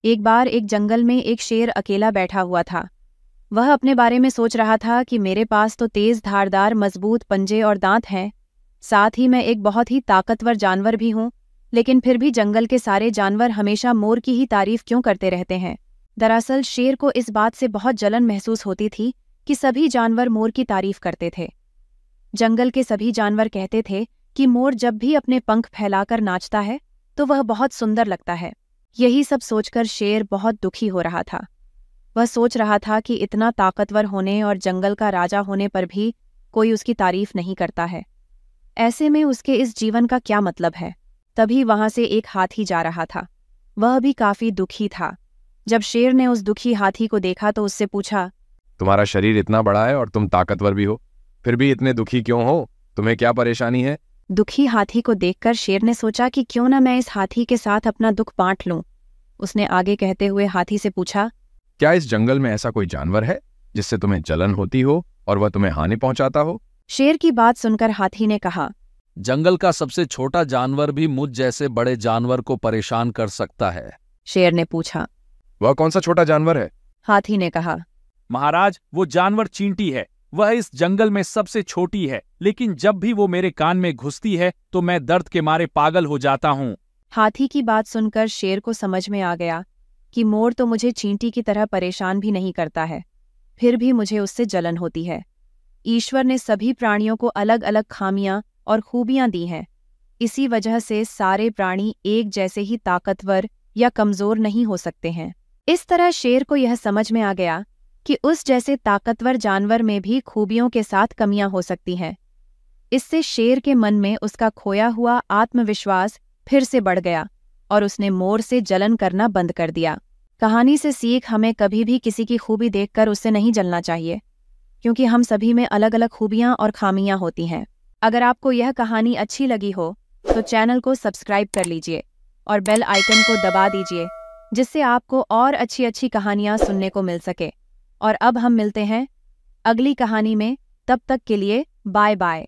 एक बार एक जंगल में एक शेर अकेला बैठा हुआ था। वह अपने बारे में सोच रहा था कि मेरे पास तो तेज धारदार मजबूत पंजे और दांत हैं, साथ ही मैं एक बहुत ही ताकतवर जानवर भी हूँ, लेकिन फिर भी जंगल के सारे जानवर हमेशा मोर की ही तारीफ क्यों करते रहते हैं। दरअसल शेर को इस बात से बहुत जलन महसूस होती थी कि सभी जानवर मोर की तारीफ करते थे। जंगल के सभी जानवर कहते थे कि मोर जब भी अपने पंख फैलाकर नाचता है तो वह बहुत सुंदर लगता है। यही सब सोचकर शेर बहुत दुखी हो रहा था। वह सोच रहा था कि इतना ताकतवर होने और जंगल का राजा होने पर भी कोई उसकी तारीफ नहीं करता है। ऐसे में उसके इस जीवन का क्या मतलब है। तभी वहां से एक हाथी जा रहा था। वह भी काफी दुखी था। जब शेर ने उस दुखी हाथी को देखा तो उससे पूछा, तुम्हारा शरीर इतना बड़ा है और तुम ताकतवर भी हो, फिर भी इतने दुखी क्यों हो? तुम्हें क्या परेशानी है? दुखी हाथी को देखकर शेर ने सोचा कि क्यों न मैं इस हाथी के साथ अपना दुख बांट लूं। उसने आगे कहते हुए हाथी से पूछा, क्या इस जंगल में ऐसा कोई जानवर है जिससे तुम्हें जलन होती हो और वह तुम्हें हानि पहुंचाता हो? शेर की बात सुनकर हाथी ने कहा, जंगल का सबसे छोटा जानवर भी मुझ जैसे बड़े जानवर को परेशान कर सकता है। शेर ने पूछा, वह कौन सा छोटा जानवर है? हाथी ने कहा, महाराज, वो जानवर चींटी है। वह इस जंगल में सबसे छोटी है, लेकिन जब भी वो मेरे कान में घुसती है तो मैं दर्द के मारे पागल हो जाता हूँ। हाथी की बात सुनकर शेर को समझ में आ गया कि मोर तो मुझे चींटी की तरह परेशान भी नहीं करता है, फिर भी मुझे उससे जलन होती है। ईश्वर ने सभी प्राणियों को अलग अलग खामियां और खूबियां दी हैं। इसी वजह से सारे प्राणी एक जैसे ही ताकतवर या कमजोर नहीं हो सकते हैं। इस तरह शेर को यह समझ में आ गया कि उस जैसे ताकतवर जानवर में भी खूबियों के साथ कमियां हो सकती हैं। इससे शेर के मन में उसका खोया हुआ आत्मविश्वास फिर से बढ़ गया और उसने मोर से जलन करना बंद कर दिया। कहानी से सीख, हमें कभी भी किसी की खूबी देखकर उससे नहीं जलना चाहिए, क्योंकि हम सभी में अलग अलग खूबियां और खामियां होती हैं। अगर आपको यह कहानी अच्छी लगी हो तो चैनल को सब्सक्राइब कर लीजिए और बेल आइकन को दबा दीजिए, जिससे आपको और अच्छी अच्छी कहानियां सुनने को मिल सके। और अब हम मिलते हैं अगली कहानी में। तब तक के लिए बाय बाय।